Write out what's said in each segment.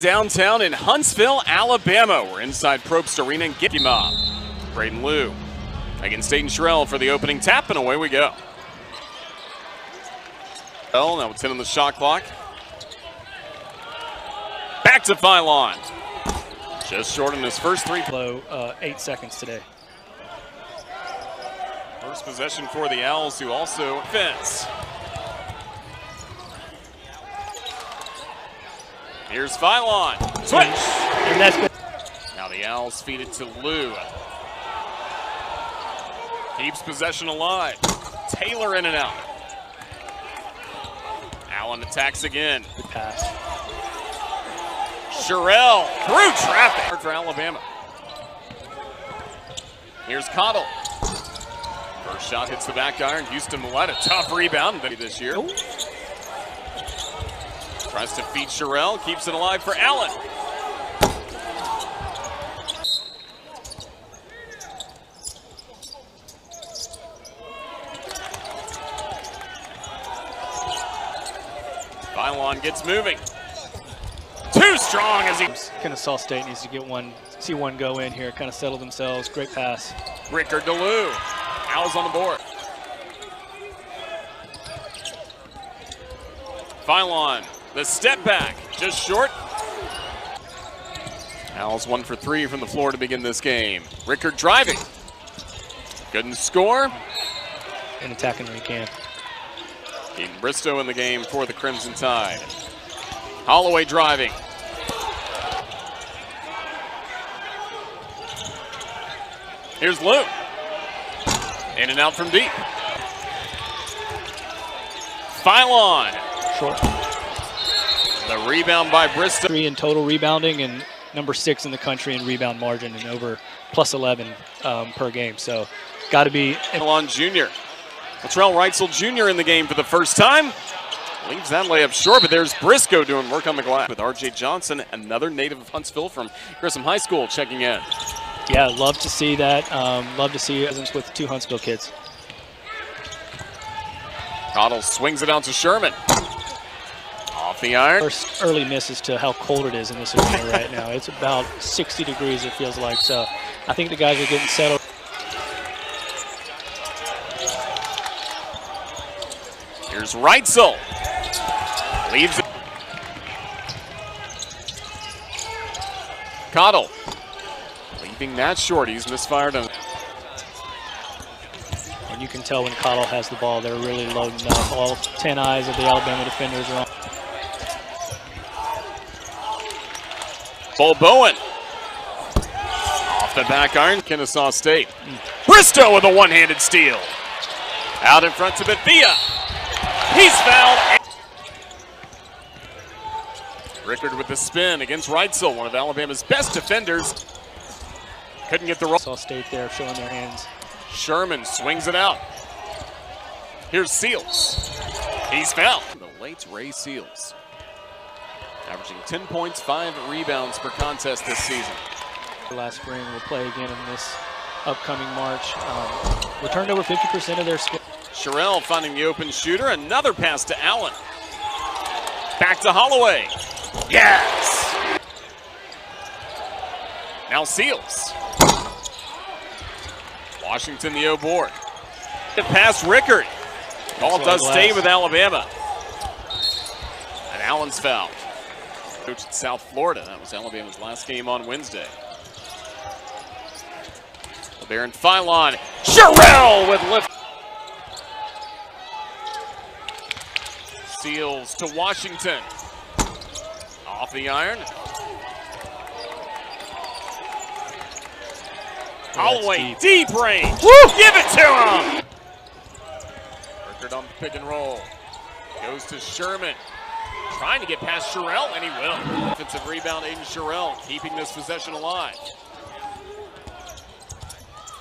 Downtown in Huntsville, Alabama. We're inside Probst Arena and get him up. Braden Liu against Aiden Sherrill for the opening tap, and away we go. Well, now it's in on the shot clock. Back to Phylon. Just short in his first three. Low 8 seconds today. First possession for the Owls, who also fence. Here's Phylon. Switch! And that's good. Now the Owls feed it to Liu. Keeps possession alive. Taylor in and out. Allen attacks again. Good pass. Sherrill through traffic for Alabama. Here's Cottle. First shot hits the back iron. Houston Millette, a tough rebound this year. Oh. Tries to feed Sherrill, keeps it alive for Allen. Phylon gets moving. Too strong as he... Kennesaw State needs to get one, see one go in here, kind of settle themselves. Great pass. Rickard to Liu. Owls on the board. Phylon, the step back, just short. Owls 1 for 3 from the floor to begin this game. Rickard driving. Couldn't score. And attacking when he can. Aiden Bristow in the game for the Crimson Tide. Holloway driving. Here's Liu. In and out from deep. Phylon. Short. The rebound by Bristow. 3 in total rebounding and number 6 in the country in rebound margin and over plus 11 per game. So got to be. Phylon Jr. Latrell Reitzel Jr. in the game for the first time. Leaves that layup short, but there's Briscoe doing work on the glass. With R.J. Johnson, another native of Huntsville from Grissom High School, checking in. Yeah, love to see that. Love to see presence with 2 Huntsville kids. Cottle swings it out to Sherman. Off the iron. First early misses to how cold it is in this arena right now. It's about 60 degrees, it feels like. So I think the guys are getting settled. Here's Reitzel. Leaves it. Cottle. Leaving that short. He's misfired on. And you can tell when Cottle has the ball, they're really loading up. All 10 eyes of the Alabama defenders are on. Bowen. Off the back iron, Kennesaw State. Bristow with a one-handed steal. Out in front to Bethia. He's fouled. Rickard with the spin against Reitzel, one of Alabama's best defenders. Couldn't get the roll. Kennesaw State there showing their hands. Sherman swings it out. Here's Seals. He's fouled. The late Ray Seals. Averaging 10 points, 5 rebounds per contest this season. Last spring, will play again in this upcoming March. Returned over 50% of their score. Sherrill finding the open shooter. Another pass to Allen. Back to Holloway. Yes! Now Seals. Washington the O board. Past Rickard. Ball does stay with Alabama. And Allen's foul. Coach at South Florida. That was Alabama's last game on Wednesday. LeBaron Phylon. Sherrill with lift. Seals to Washington. Off the iron. Holloway, deep range. Woo! Give it to him! Rickard on the pick and roll. Goes to Sherman. Trying to get past Sherrill, and he will. Defensive rebound, Aiden Sherrill, keeping this possession alive.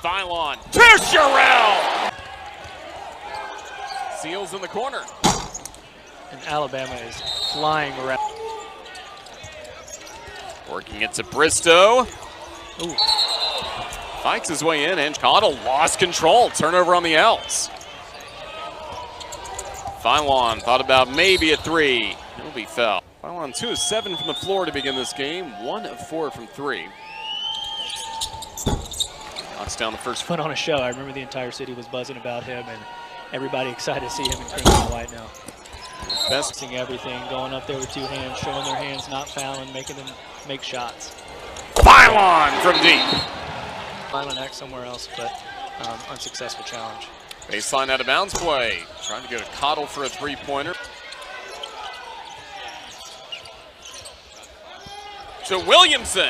Phylon to Sherrill! Seals in the corner. And Alabama is flying around. Working it to Bristow. Ooh. Fights his way in, and Cottle lost control. Turnover on the Owls. Phylon thought about maybe a 3. It'll be foul. Phylon 2 of 7 from the floor to begin this game. 1 of 4 from 3. Knocks down the first. Put on a show. I remember the entire city was buzzing about him, and everybody excited to see him in crimson and white now. Best. Seeing everything, going up there with 2 hands, showing their hands, not fouling, making them make shots. Phylon from deep. Phylon X somewhere else, but unsuccessful challenge. Baseline out of bounds play. Trying to go to Cottle for a 3-pointer. To Williamson.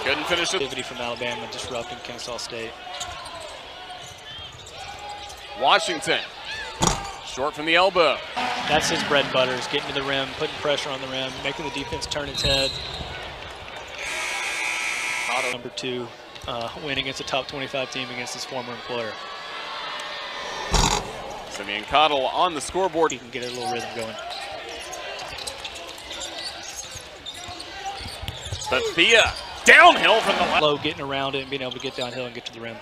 Couldn't finish it. Activity from Alabama disrupting Kennesaw State. Washington. Short from the elbow. That's his bread and butter, is getting to the rim, putting pressure on the rim, making the defense turn its head. Number 2, win against a top 25 team against his former employer. Simeon Cottle on the scoreboard. He can get a little rhythm going. Bethia downhill from the left. Low, getting around it and being able to get downhill and get to the rim.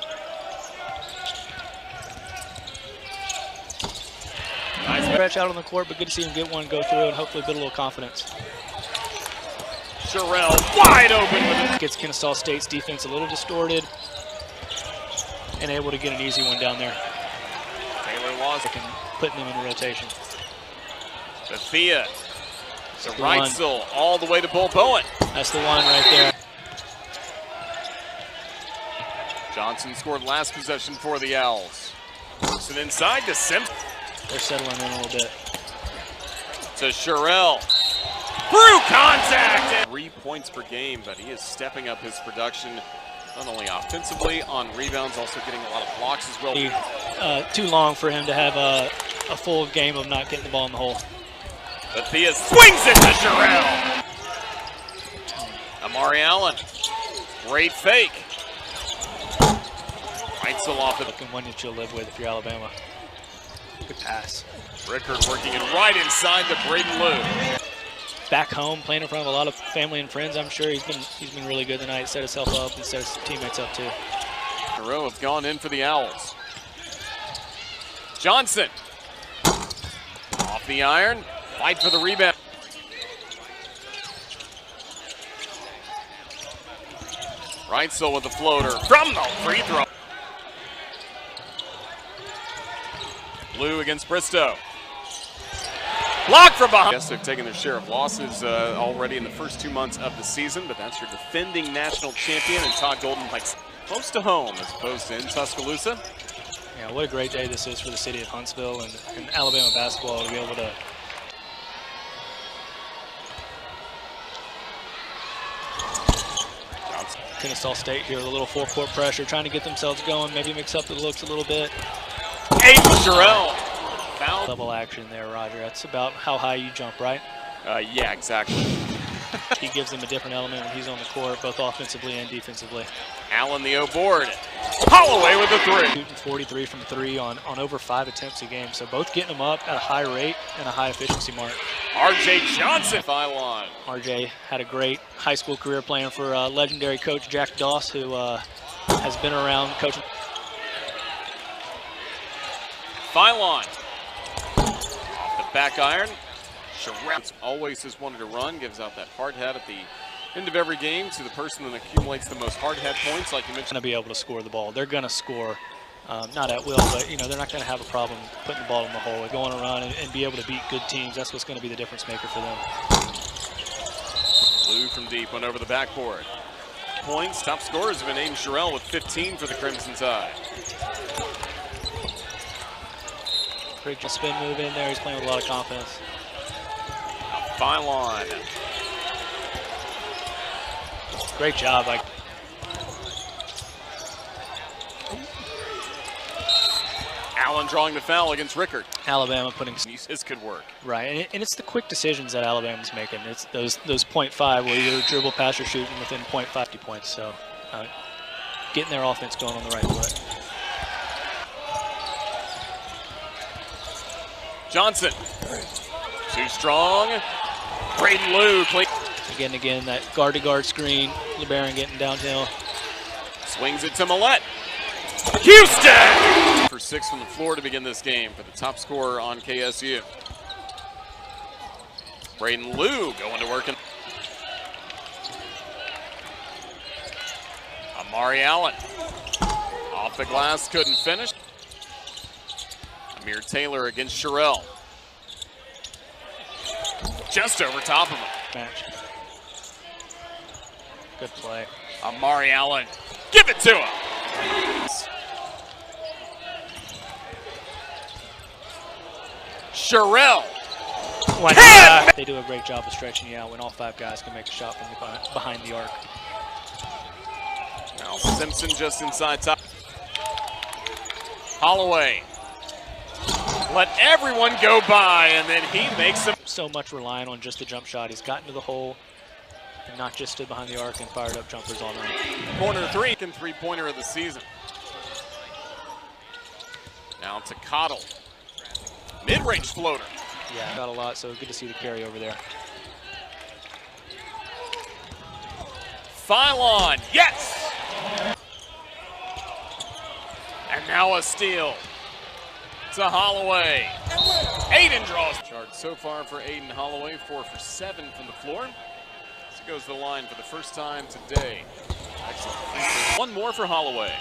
Nice stretch out on the court, but good to see him get one, go through, and hopefully build a little confidence. Sherrill wide open with it. Gets Kennesaw State's defense a little distorted and able to get an easy one down there. Taylor Lawson Putting them in rotation. Bethia to Reitzel all the way to Bull Bowen. That's the one right there. Johnson scored last possession for the Owls. Works it inside to Simpson. They're settling in a little bit. To Sherrill. Through contact! 3 points per game, but he is stepping up his production not only offensively, on rebounds, also getting a lot of blocks as well. Too long for him to have a full game of not getting the ball in the hole. Bethia swings it to Sherrill. Amari Allen. Great fake. Reitzel off the. Looking one that you'll live with if you're Alabama. Good pass. Rickard working it right inside the Braden Lou. Back home, playing in front of a lot of family and friends, I'm sure he's been really good tonight. Set himself up and set his teammates up too. A row have gone in for the Owls. Johnson. Off the iron. Fight for the rebound. Reitzel with the floater from the free throw. Blue against Bristow. Block from behind. Yes, they've taken their share of losses already in the first 2 months of the season, but that's your defending national champion, and Todd Golden likes close to home as opposed to in Tuscaloosa. Yeah, what a great day this is for the city of Huntsville and Alabama basketball to be able to. Kennesaw State here with a little full-court pressure, trying to get themselves going, maybe mix up the looks a little bit. Aiden Sherrill. Foul. Level action there, Roger. That's about how high you jump, right? Yeah, exactly. He gives them a different element when he's on the court, both offensively and defensively. Allen the O board. Holloway with the 3. Shooting 43 from 3 on over 5 attempts a game, so both getting them up at a high rate and a high efficiency mark. R.J. Johnson. Phylon. R.J. had a great high school career playing for legendary coach Jack Doss, who has been around coaching. Phylon. Off the back iron. Sherrill always has wanted to run, gives out that hard hat at the end of every game to the person that accumulates the most hard hat points, like you mentioned. Going to be able to score the ball. They're going to score, not at will, but they're not going to have a problem putting the ball in the hole. They're going to run and be able to beat good teams. That's what's going to be the difference maker for them. Blue from deep went over the backboard. Points, top scorers have been Aiden Sherrill with 15 for the Crimson Tide. Great spin move in there. He's playing with a lot of confidence. Phylon. Great job. Allen drawing the foul against Rickard. Alabama putting. This could work. Right, and it's the quick decisions that Alabama's making. It's those 0.5 where you're dribble, pass, or shooting within 0.50 points. So getting their offense going on the right foot. Johnson. Too strong. Braden Lou. Again and again, that guard-to-guard screen. LeBaron getting downhill. Swings it to Millette. Houston! For 6 from the floor to begin this game for the top scorer on KSU. Braden Liu going to work. Amari Allen. Off the glass, couldn't finish. Amir Taylor against Sherrill. Just over top of him. Match. Good play. Amari Allen. Give it to him. Sherrill. They do a great job of stretching you out when all 5 guys can make a shot from behind the arc. Now Simpson just inside top. Holloway. Let everyone go by, and then he makes them. So much relying on just the jump shot. He's gotten to the hole and not just stood behind the arc and fired up jumpers all night. Corner 3 and 3-pointer of the season. Now to Cottle. Mid-range floater. Yeah, got a lot, so good to see the carry over there. Phylon, yes! And now a steal to Holloway. Aiden draws. Chart so far for Aiden Holloway, 4 for 7 from the floor. So he goes to the line for the first time today. Excellent. One more for Holloway.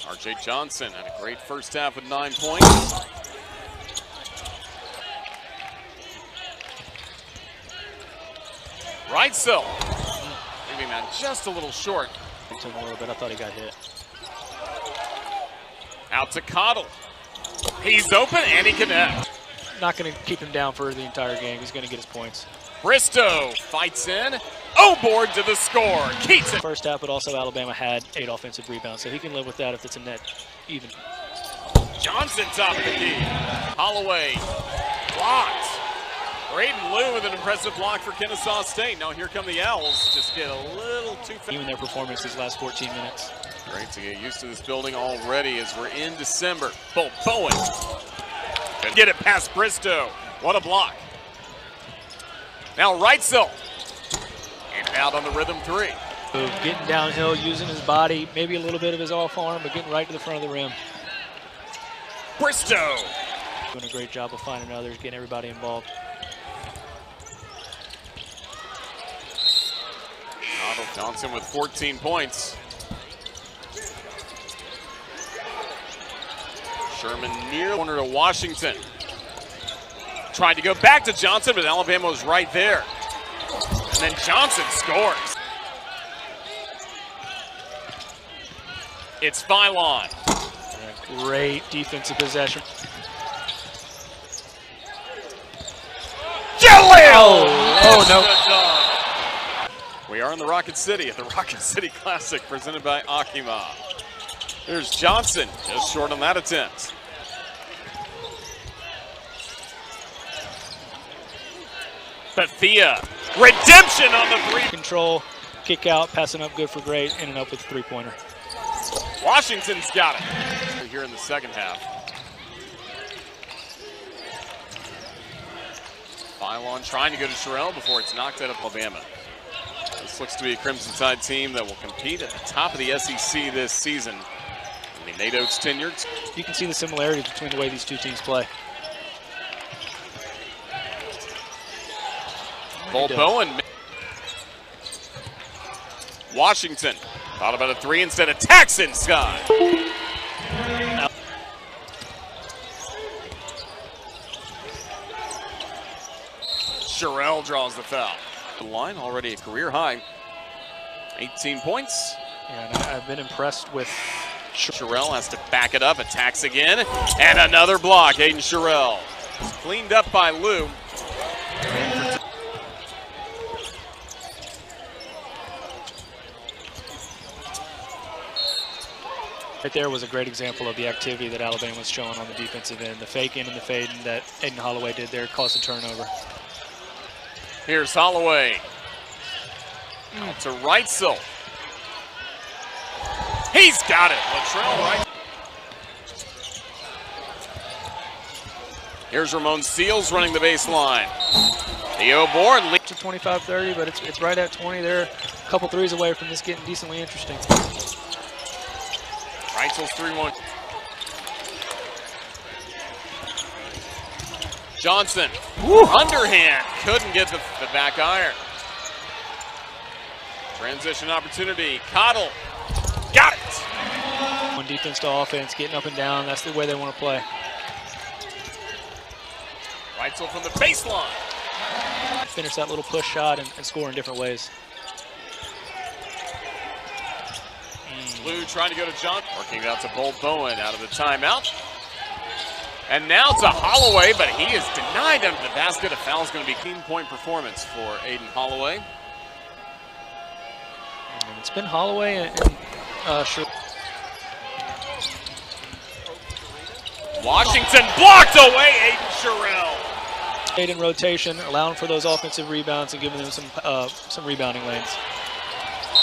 RJ Johnson had a great first half with 9 points. Reitzel, leaving that just a little short. It took him a little bit. I thought he got hit. Out to Cottle. He's open and he connects. Not going to keep him down for the entire game. He's going to get his points. Bristow fights in. O-board to the score. Keaton. First half, but also Alabama had 8 offensive rebounds, so he can live with that if it's a net even. Johnson top of the key. Holloway blocked. Braden Liu with an impressive block for Kennesaw State. Now here come the Owls. Just get a little too fast. Even their performance these last 14 minutes. Great to get used to this building already as we're in December. Bowen. And get it past Bristow. What a block. Now Reitzel. And out on the rhythm 3. So getting downhill, using his body, maybe a little bit of his off arm, but getting right to the front of the rim. Bristow. Doing a great job of finding others, getting everybody involved. Johnson with 14 points. Sherman near corner to Washington. Tried to go back to Johnson, but Alabama was right there. And then Johnson scores. It's Phylon. Great defensive possession. Jalil! Oh no. We are in the Rocket City at the Rocket City Classic presented by Akima. There's Johnson, just short on that attempt. Bethia, redemption on the 3. Control, kick out, passing up good for great, in and up with a 3-pointer. Washington's got it. Here in the second half. Phylon trying to go to Sherrill before it's knocked out of Alabama. This looks to be a Crimson Tide team that will compete at the top of the SEC this season. I mean, Nate Oates tenured. You can see the similarities between the way these two teams play. Bowen. Washington thought about a 3 instead of Taxon Scott. Sherrill draws the foul. The line already a career high. 18 points. Yeah, and I've been impressed with Sherrill has to back it up, attacks again, and another block. Aiden Sherrill. Cleaned up by Liu. Right there was a great example of the activity that Alabama was showing on the defensive end. The fake in and the fade that Aiden Holloway did there caused a turnover. Here's Holloway. To Reitzel. He's got it. Latrell Wright. Here's Ramon Seals running the baseline. The O-board leads to 25-30, but it's right at 20. They're a couple threes away from this getting decently interesting. Reitzel's 3-1. Johnson, underhand, couldn't get the back iron. Transition opportunity, Cottle, got it! One defense to offense, getting up and down, that's the way they want to play. Reitzel from the baseline. Finish that little push shot and score in different ways. Lou trying to go to John, working it out to Bolt Bowen out of the timeout. And now to Holloway, but he is denied under the basket. A foul is going to be 15-point performance for Aiden Holloway. And it's been Holloway and sure. Washington blocked away Aiden Sherrill. In rotation, allowing for those offensive rebounds and giving them some rebounding lanes.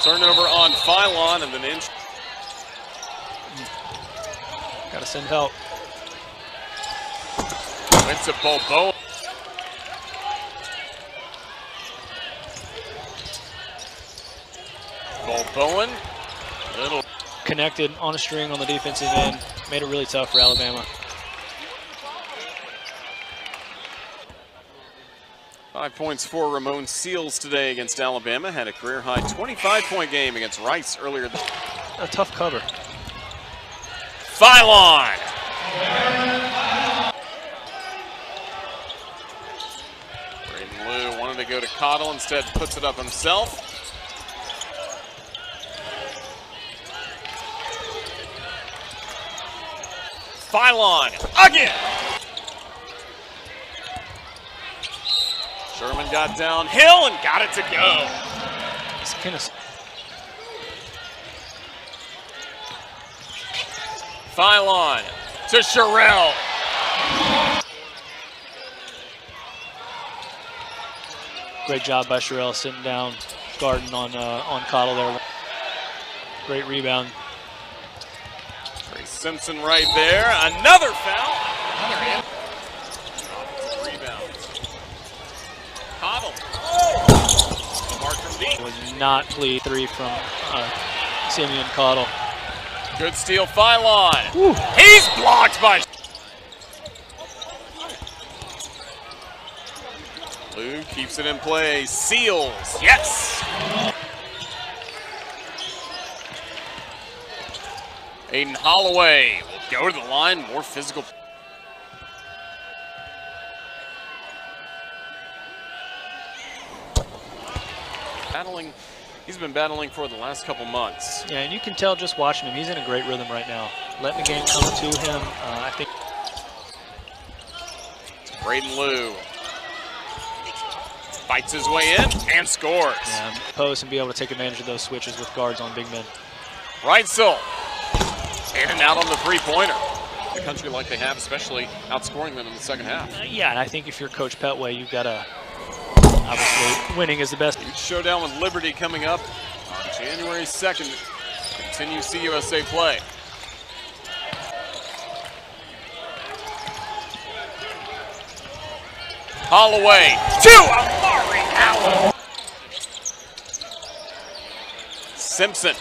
Turnover on Phylon and then inch. Got to send help. Went to Bolt Bowen. Bolt Bowen, little connected on a string on the defensive end, made it really tough for Alabama. 5 points for Ramon Seals today against Alabama. Had a career-high 25-point game against Rice earlier. A tough cover. Phylon. Braden Liu wanted to go to Cottle, instead puts it up himself. Phylon again. Sherman got downhill and got it to go. It's Kennesaw. Phylon to Sherrill. Great job by Sherrill sitting down, guarding on Cottle there. Great rebound. Trey Simpson right there. Another foul. Another rebound. Cottle. The mark from deep. Was not pleased. 3 from Simeon Cottle. Good steal, Phylon. Woo. He's blocked by. Lou keeps it in play. Seals. Yes. Aiden Holloway will go to the line. More physical. Battling. He's been battling for the last couple months. Yeah, and you can tell just watching him, he's in a great rhythm right now. Letting the game come to him, I think. Braden Liu fights his way in and scores. Yeah, post and be able to take advantage of those switches with guards on big men. Reitzel in and out on the three-pointer. The country like they have, especially outscoring them in the second half. Yeah, and I think if you're Coach Petway, you've got to, obviously, winning is the best. Huge showdown with Liberty coming up on January 2nd. Continue CUSA play. Holloway to Amari Allen. Simpson.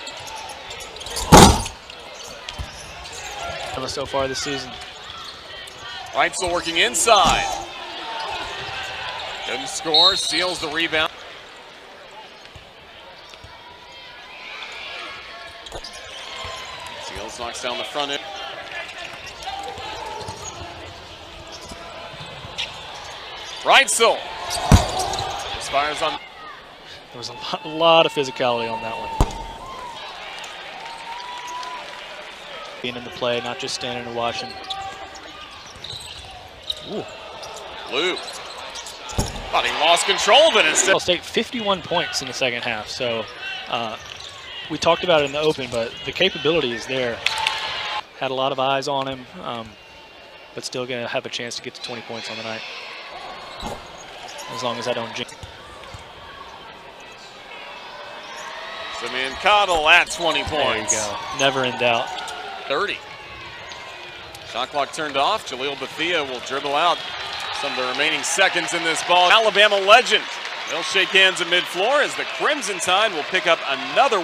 So far this season. Reitzel working inside. Doesn't score, seals the rebound. Seals knocks down the front end. Reitzel fires on. There was a lot of physicality on that one. Being in the play, not just standing and watching. Ooh. Lou. Thought he lost control, but instead. Kennesaw State 51 points in the second half. So we talked about it in the open, but the capability is there. Had a lot of eyes on him, but still going to have a chance to get to 20 points on the night. As long as I don't jinx. Simeon Cottle at 20 points. There you go. Never in doubt. 30. Shot clock turned off. Jaleel Bethia will dribble out some of the remaining seconds in this ball. Alabama legend. They'll shake hands at mid-floor as the Crimson Tide will pick up another